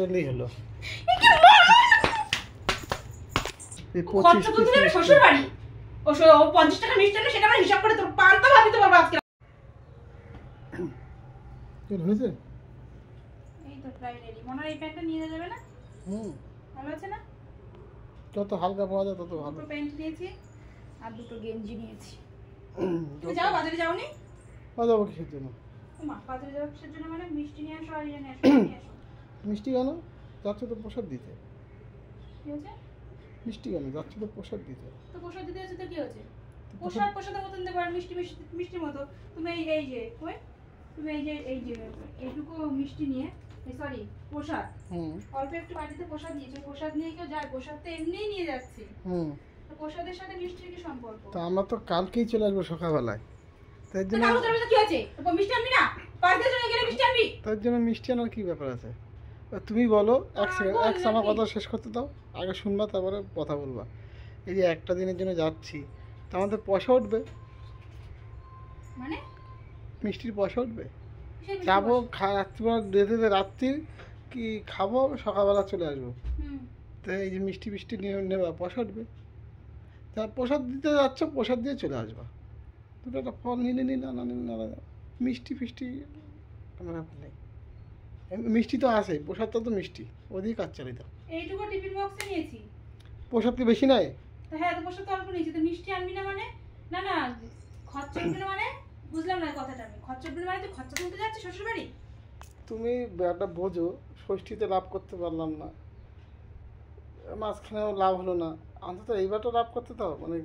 করলেই হলো। খরচা তো দিলে শ্বশুর বাড়ি ও 50 টাকা মিষ্টি আনলে সেটা আমরা হিসাব করে তোর পান্তা ভাত দিতে পারবো আজকে। তোর হয়েছে? এই তো প্রায় রেডি। মনে হয় এই প্যান্টটা নিয়ে যাবে না? ভালো আছে না? যত হালকা পাওয়া যায় তত ভালো। দুটো প্যান্ট নিয়েছি আর দুটো গেঞ্জি নিয়েছি। তুমি যাও বাজারে যাওনি? যাবো কিসের জন্য? মা বাজারে যাওয়ার কিসের জন্য মানে মিষ্টি নিয়ে আসো আর ইয়ে নিয়ে আসো। মিষ্টি কেন যাচ্ছ তো প্রসাদ দিতে? কি হয়েছে? মিষ্টি কেন যাচ্ছ তো প্রসাদ দিতে? তো প্রসাদ দিতে আছে তো কি হয়েছে? প্রসাদের মতন দেবো আর মিষ্টি মিষ্টির মতো। তুমি এই যে কই তুমি এই যে এইটুকু মিষ্টি নিয়ে সরি প্রসাদ অল্প একটু বাড়িতে প্রসাদ দিয়েছো। প্রসাদ নিয়ে কেউ যায়? প্রসাদ তো এমনিই নিয়ে যাচ্ছি। তো প্রসাদের সাথে মিষ্টির কি সম্পর্ক? তো আমরা তো কালকেই চলে আসবো সকালবেলায়, তাই জন্য কি আছে? মিষ্টি আনবি না? পাঁচদের জন্য গেলে মিষ্টি আনবি? তার জন্য মিষ্টি আনার কি ব্যাপার আছে? তুমি বলো, এক সেকেন্ড আমার কথা শেষ করতে দাও। আগে শুনবা তারপরে কথা বলবা। এই যে একটা দিনের জন্য যাচ্ছি, তো আমাদের পয়সা উঠবে, মানে মিষ্টির পয়সা উঠবে। যাবো রাত্রিবেলা রাত্রির কি খাবো, সকালবেলা চলে আসবো। তো এই যে মিষ্টি মিষ্টি নিয়ে নেবা, পয়সা উঠবে। তা প্রসাদ দিতে যাচ্ছ, প্রসাদ দিয়ে চলে আসবা। দুটো একটা ফল নিলে নিলে না নিলে না, মিষ্টি ফিষ্টি কোনো ব্যাপার নেই। মিষ্টি তো আছে, প্রসাদটা তো মিষ্টি, ওদিকে কাজ চালিয়ে দাও। এইটুকু টিফিন বক্সে নিয়েছি। প্রসাদ কি বেশি নাই? হ্যাঁ তো প্রসাদ তো অল্প নিয়েছি। তো মিষ্টি আনবি না মানে? না না খরচা উঠবে না মানে? বুঝলাম না কথাটা আমি। খরচা উঠবে মানে তুই খরচা তুলতে যাচ্ছিস শ্বশুর বাড়ি? তুমি একটা বোঝো, ষষ্ঠীতে লাভ করতে পারলাম না, মাঝখানেও লাভ হলো না, অন্তত এইবারটা লাভ করতে দাও। মানে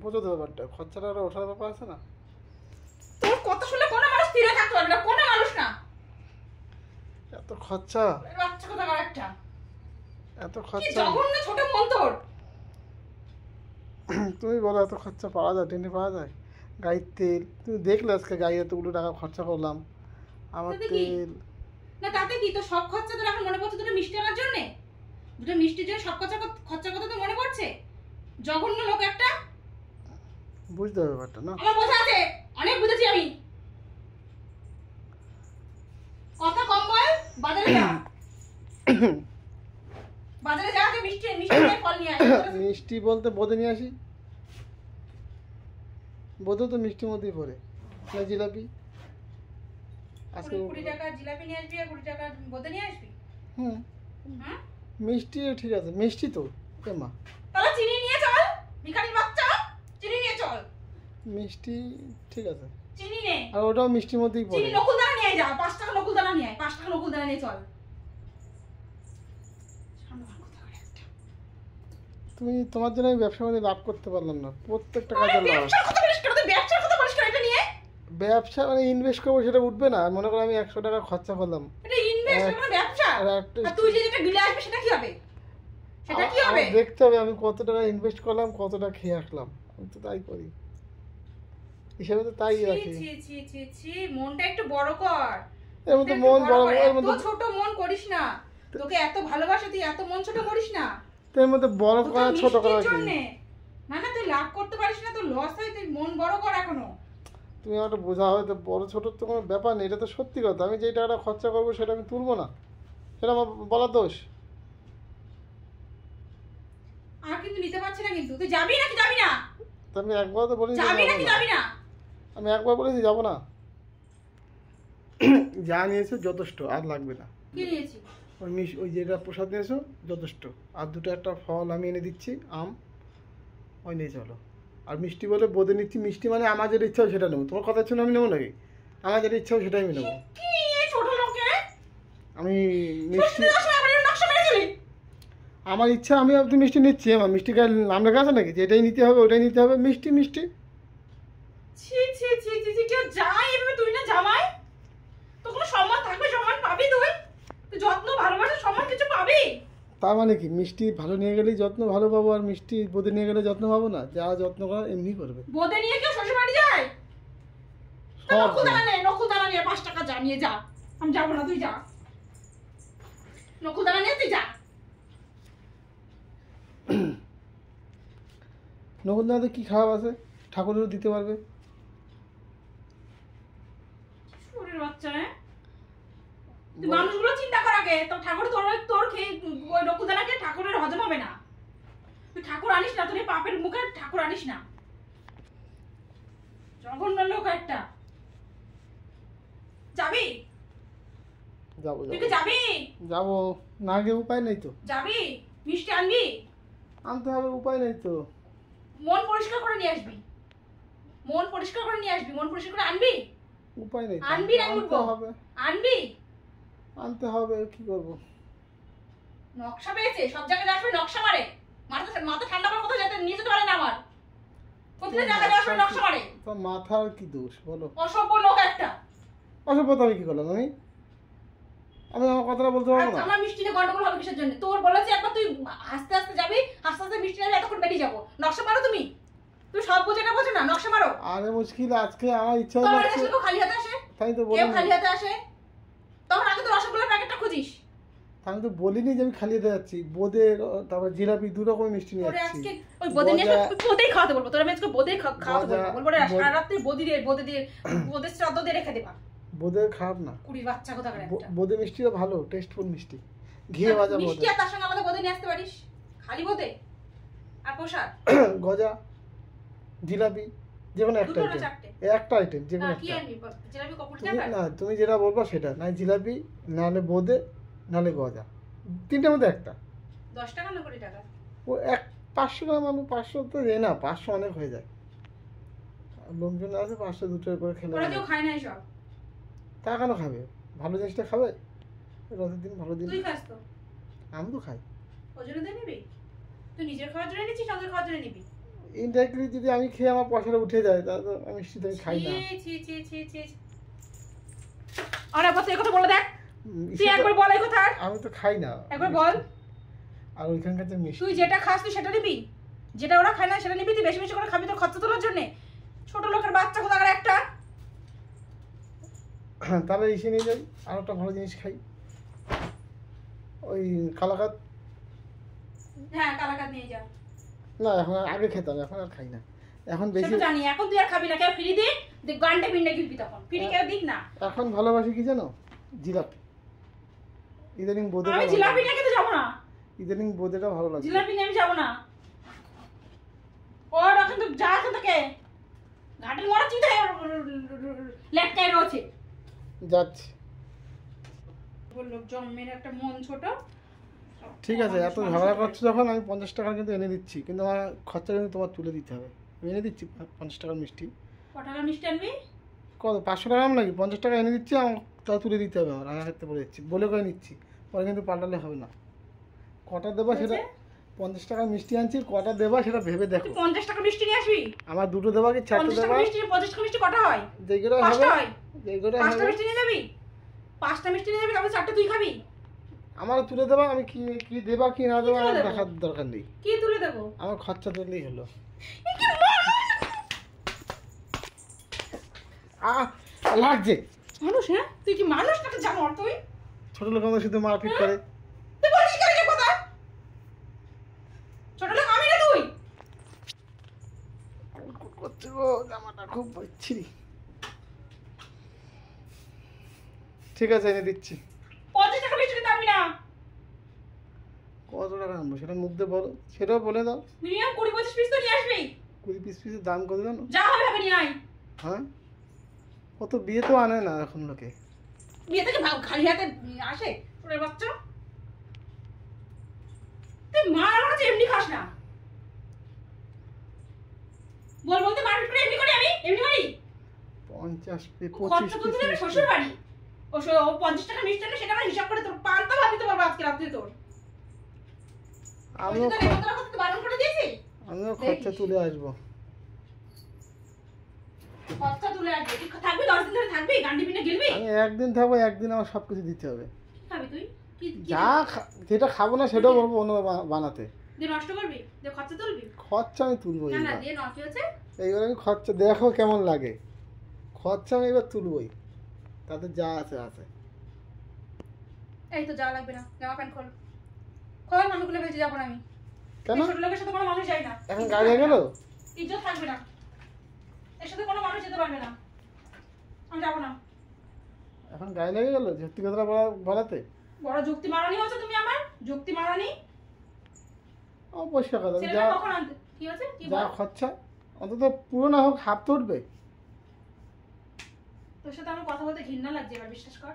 বোঝো তো ব্যাপারটা, খরচাটা আরো ওঠার ব্যাপার আছে না? তোর কথা শুনলে কোনো মানুষ স্থিরে থাকতে পারবে না, কোনো মানুষ না। এত খরচা, বাচ্চা কথা কার একটা এত কি খরচা, জঘন্য ছোট মন তোর। তুমি বলো এত খরচা পাওয়া যায়, ট্রেনে পাওয়া যায়? গাড়ির তেল তুমি দেখলে আজকে গাড়ি এতগুলো টাকা খরচা করলাম, আমার তেল। না তাতে কি তো সব খরচা তোর এখন মনে পড়ছে দুটো মিষ্টি আনার জন্য? দুটো মিষ্টির জন্য সব খরচার কথা তো মনে পড়ছে? জঘন্য লোক একটা। বুঝতে হবে ব্যাপারটা না? আমার বোঝা আছে, অনেক বুঝেছি আমি। কথা কম বল, বাজারে যা। বাজারে যা, মিষ্টি মিষ্টি ফল নিয়ে আয়। মিষ্টি বলতে বোঁদে নিয়ে আসি, বোঁদে তো মিষ্টির মধ্যেই পড়ে না? জিলাপি আজকে 20 টাকা জিলাপি নিয়ে আসবি আর 20 টাকা বোঁদে নিয়ে আসবি। মিষ্টি ঠিক আছে, মিষ্টি তো মা। তাহলে চিনি নিয়ে চল, ভিখারির বাচ্চা, চিনি নিয়ে চল। মিষ্টি ঠিক আছে, চিনি নে। আর ওটাও মিষ্টির মধ্যেই পড়ে। চিনি নকুলদানা নিয়ে যা, 5 টাকা নকুলদানা নিয়ে আয়, 5 টাকা নকুলদানা নিয়ে চল। তুমি তোমার জন্য আমি ব্যবসা করে লাভ করতে পারলাম না, প্রত্যেকটা কাজে লাভ। ব্যবসার কথা বলিস কেন? তুই ব্যবসার কথা বলিস কেন এটা নিয়ে? ব্যবসা মানে ইনভেস্ট করবো, সেটা উঠবে না? মনে করো আমি 100 টাকা খরচা করলাম, এটা ইনভেস্ট মানে ব্যবসা। আর তুই যে যেটা গিলে আসবে সেটা কি হবে? সেটা কি হবে? দেখতে হবে আমি কত টাকা ইনভেস্ট করলাম, কতটা খেয়ে আসলাম। আমি তো তাই করি, হিসাবে তো তাই রাখি। ছি ছি ছি ছি, মনটা একটু বড় কর। এর মধ্যে মন বড়, এর মধ্যে ছোট মন করিস না। তোকে এত ভালোবাসে, তুই এত মন ছোট করিস না। এর মধ্যে বড় করা ছোট করা কি? না না তুই লাভ করতে পারিস না, তোর লস হয়, তুই মন বড় কর এখনো। তুমি আমাকে বোঝা হয়তো, বড় ছোট তো কোনো ব্যাপার নেই, এটা তো সত্যি কথা। আমি যে টাকাটা খরচা করবো সেটা আমি তুলবো না, সেটা আমার বলার দোষ? আর কিন্তু নিতে পারছি না, কিন্তু তুই যাবি নাকি যাবি না? আমি একবার তো বলেছি যাবি নাকি যাবি না? আমি একবার বলেছি যাবো না। যা নিয়েছো যথেষ্ট, আর লাগবে না। কি নিয়েছি? ওই যেটা প্রসাদ নিয়েছো যথেষ্ট, আর দুটো একটা ফল আমি এনে দিচ্ছি, আম, ওই নিয়ে চলো। আর মিষ্টি বলে বোঁদে নিচ্ছি, মিষ্টি মানে আমার যেটা ইচ্ছা সেটা নেবো। তোমার কথা শুনে আমি নেবো নাকি? আমার যেটা ইচ্ছা সেটাই আমি নেবো। আমি মিষ্টি আমার ইচ্ছা, আমি আপনি মিষ্টি নিচ্ছি। আমার মিষ্টি গায়ে নাম লেখা আছে নাকি যে এটাই নিতে হবে ওটাই নিতে হবে? মিষ্টি মিষ্টি। ছি ছি ছি ছি ছি, কেউ যায় এভাবে? তুই না জামাই, তো কোনো সম্মান থাকবে, সম্মান পাবি তুই? তুই যত্ন ভালোবাসা সম্মান কিছু পাবি? তার মানে কি মিষ্টি ভালো নিয়ে গেলেই যত্ন ভালো পাবো, আর মিষ্টি বোঁদে নিয়ে গেলে যত্ন পাবো না? যা যত্ন করা এমনি করবে। বোঁদে নিয়ে কেউ শ্বশুর বাড়ি যায়? নকুলদানা নিয়ে 5 টাকা যা নিয়ে যা। আমি যাবো না, তুই যা। নকুলদানা নিয়ে তুই যা। নকুলদানাতে কি খারাপ আছে? ঠাকুরেরও দিতে পারবে। শরীর বাচ্চা, তুই মানুষগুলো চিন্তা কর আগে। তো ঠাকুর তোর ঠাকুর আনিস না, তুই পাপের মুখে ঠাকুর আনিস না, জঘন্য লোক একটা। যাবি? যাবো তুই কি যাবি? যাবো, না গিয়ে উপায় নেই তো। যাবি? মিষ্টি আনবি? আনতে হবে, উপায় নেই তো। মন পরিষ্কার করে নিয়ে আসবি, মন পরিষ্কার করে নিয়ে আসবি, মন পরিষ্কার করে আনবি। উপায় নেই, আনবি না? আনতে হবে, আনবি, আনতে হবে, কি করব। নকশা পেয়েছে, সব জায়গায় আসবে নকশা মারে, মাথা ঠান্ডা করে কোথাও যেতে নিয়ে যেতে পারে না আমার, প্রতিটা জায়গায় আসবে নকশা মারে। তো মাথার কি দোষ বলো? অসভ্য লোক একটা। অসভ্যতা আমি কি করলাম? আমি আমার কথাটা বলতে পারবো না? আমার মিষ্টি নিয়ে গন্ডগোল হবে কিসের জন্য? তোর বলেছি একবার তুই আস্তে আস্তে যাবি, আস্তে আস্তে মিষ্টি নেবে, এতক্ষণ বেরিয়ে যাবো। নকশা মারো তুমি, তুমি সব বোঝে না, বোঝো না, নকশা মারো। আরে মুশকিল, আজকে আমার ইচ্ছা তোর হলো, বাড়িতে এসে কেউ খালি হাতে আসে? তাই তো কেউ বলিনি, খালি হাতে আসে? তখন আগে তো রসগোল্লার প্যাকেটটা খুঁজিস। আমি তো বলিনি যে আমি খালি হতে যাচ্ছি। বোঁদের, তারপর জিলাপি, দু রকমের মিষ্টি নিয়ে তোরে যাচ্ছি। আজকে ওই বোঁদে নিয়ে এসে বোঁদেই খাওয়াতে বলবো, তোর আমি আজকে বোঁদেই খাওয়াতে বলবো, বলবো রে সারা রাত্রি বোঁদের শ্রাদ্ধ দিয়ে রেখে দেবা। বোঁদের খারাপ না, কুড়ির বাচ্চা কোথাকার একটা। বোঁদে মিষ্টিটা ভালো, টেস্টফুল মিষ্টি, ঘিয়ে ভাজা বোঁদে। মিষ্টি আর তার সঙ্গে আমাদের বোঁদে নিয়ে আসতে পারিস, খালি বোঁদে আর প্রসাদ, গজা, জিলাপি, যে কোনো একটা দুটো না আইটেম, চারটে? একটা আইটেম যে কোনো কি একটা। আনবি? জিলাপি কপুর তুমি টাকা? না, তুমি যেটা বলবা সেটা, না জিলাপি, নাহলে বোঁদে, নাহলে গজা, তিনটের মধ্যে একটা। 10 টাকা না 20 টাকা? ও 500 গ্রাম আলু, 500 তো এ না, 500 অনেক হয়ে যায়। লোকজন আছে 500 দুটো করে খেলে। ওরা কেউ খায় না এসব। তা কেন খাবে? ভালো জিনিসটা খাবে, রথের দিন ভালো দিন। তুই খাস তো? আমি তো খাই। ওই জন্য তুই নিবি? তুই নিজের খাওয়ার জন্য নিচ্ছিস, ওদের খাওয়ার জন্য নিবি? ইনডাইরেক্টলি যদি আমি খেয়ে আমার পয়সাটা উঠে যায়, তাহলে তো আমি মিষ্টি তো আমি খাই না। ছি ছি ছি ছি ছি। আরে বাবা, তুই এই কথা বলে দেখ, তুই একবার বল এই কথা। আমি তো খাই না একবার বল। আর ওইখানকার যে মিষ্টি, তুই যেটা খাস তুই সেটা নিবি, যেটা ওরা খায় না সেটা নিবি, তুই বেশি বেশি করে খাবি তোর খরচা তোলার জন্য। ছোট লোকের বাচ্চা কোথাকার একটা। তাহলে এসে নিয়ে যাই, আর একটা ভালো জিনিস খাই, ওই কালাকাত। হ্যাঁ, কালাকাত নিয়ে যা। না, এখন আগে খেতাম, এখন আর খাই না, এখন বেশি। সেটা জানি, এখন তুই আর খাবি না, কেউ ফ্রি দিয়ে গান্ডে পিন্ডে গিলবি, তখন ফ্রি কেউ দিক না। এখন ভালোবাসি কি জানো? জিলাপি। ইদানিং বোঁদেটা আমি জিলাপি নিয়ে খেতে যাবো না, ইদানিং বোঁদেটা ভালো লাগে। জিলাপি নিয়ে আমি যাবো না। ওর এখন তো যা এখান থেকে, ঘাটের মরা চিন্তা লেটকায় রয়েছে। যাচ্ছি। বললো জন্মের একটা মন ছোট। ঠিক আছে, এত ঝগড়া করছো যখন, আমি 50 টাকা কিন্তু এনে দিচ্ছি, কিন্তু আমার খরচা কিন্তু তোমার তুলে দিতে হবে। আমি এনে দিচ্ছি 50 টাকার মিষ্টি। ক টাকার মিষ্টি আনবি? কত, 500 টাকা নাকি? 50 টাকা এনে দিচ্ছি, আমার তা তুলে দিতে হবে। আমার আগে হাতে বলে দিচ্ছি, বলে করে নিচ্ছি, পরে কিন্তু পাল্টালে হবে না। কটা দেবা সেটা, 50 টাকার মিষ্টি আনছি, কটা দেবা সেটা ভেবে দেখো। তুই 50 টাকা মিষ্টি নিয়ে আসবি? আমার দুটো দেবা কি 4টে 50 দেবা? টাকা মিষ্টি, 50 টাকা মিষ্টি কটা হয়? যেগুলো হবে, 5টা হয়। যেগুলো 5টা হবে মিষ্টি নিয়ে যাবি? 5টা মিষ্টি নিয়ে যাবি, তারপর 4টে তুই খাবি? আমার তুলে দেবা। আমি কি কি দেবা কি না দেবা তুলে আমার দেবো? দেখার দরকার নেই, কি তুলে দেবো? আমার খরচা তুললেই হলো। লাগছে মানুষ? হ্যাঁ, তুই কি মানুষ নাকি জানোয়ার? তুই ছোট লোক আমাদের শুধু মারপিট করে। তুই বলিস কেন যে কথা? ছোট লোক আমি না তুই? করছে গো, জামাটা খুব বিচ্ছিরি। ঠিক আছে, এনে দিচ্ছি। 50 টাকা মিষ্টি কিনতে পারবি না। কত টাকা আনবো সেটা মুখ দিয়ে বলো, সেটাও বলে দাও। মিনিমাম 20-25 পিস তো নিয়ে আসবি। 20 পিসের দাম কত জানো? যা হবে হবে নিয়ে আয়। হ্যাঁ, কত বিয়ে তো আনে না এখন লোকে। বিয়ে থেকে খালি হাতে আসে তোর বাচ্চা? তুই মার আমার কাছে এমনি খাস না। বল বলতে মারপিট করে এমনি করি আমি? এমনি করি? 50 খরচা 25 তো দিলে পিস শ্বশুর বাড়ি। ও 50 টাকা মিষ্টি আনলে সেটা আমরা হিসাব করে তোর পান্তা ভাত দিতে পারবো আজকে রাত্রে তোর। আমিও বারণ করে দিয়েছি। আমিও খরচা তুলে আসবো। খরচা তুলে আসবে। তুই থাকবি 10 দিন ধরে থাকবি? গান্ডি পিনে গিলবি? আমি একদিন থাকবো, একদিন আমার সবকিছু দিতে হবে। কি খাবি তুই? কি যা যেটা খাবো না সেটাও বলবো অন্য বানাতে। দিয়ে নষ্ট করবি? দিয়ে খরচা তুলবি? খরচা আমি তুলবো না না, এইবার। দিয়ে নষ্ট হচ্ছে। এইবার আমি খরচা দেখো কেমন লাগে, খরচা আমি এবার তুলবই, তাতে যা আছে আছে। এই তো যাওয়া লাগবে না, জামা প্যান্ট খোল। খোল, মানুষগুলো বেঁচে যাবো না আমি। কেন? ছোট লোকের সাথে কোনো মানুষ যায় না। এখন গাড়ি হয়ে গেল, ইজ্জত থাকবে না, এর সাথে কোনো মানুষ যেতে পারবে না। আমি যাবো না। এখন গায়ে লেগে গেল সত্যি কথাটা বলাতে। বড় যুক্তি মারানি হচ্ছে তুমি আমার, যুক্তি মারানি। আমার পরিষ্কার কথা ছেলেটা কখন আনতে কি হচ্ছে কি যা বল খরচা অন্তত পুরো না হোক হাফ তো উঠবে। তোর সাথে আমার কথা বলতে ঘৃণা লাগছে এবার বিশ্বাস কর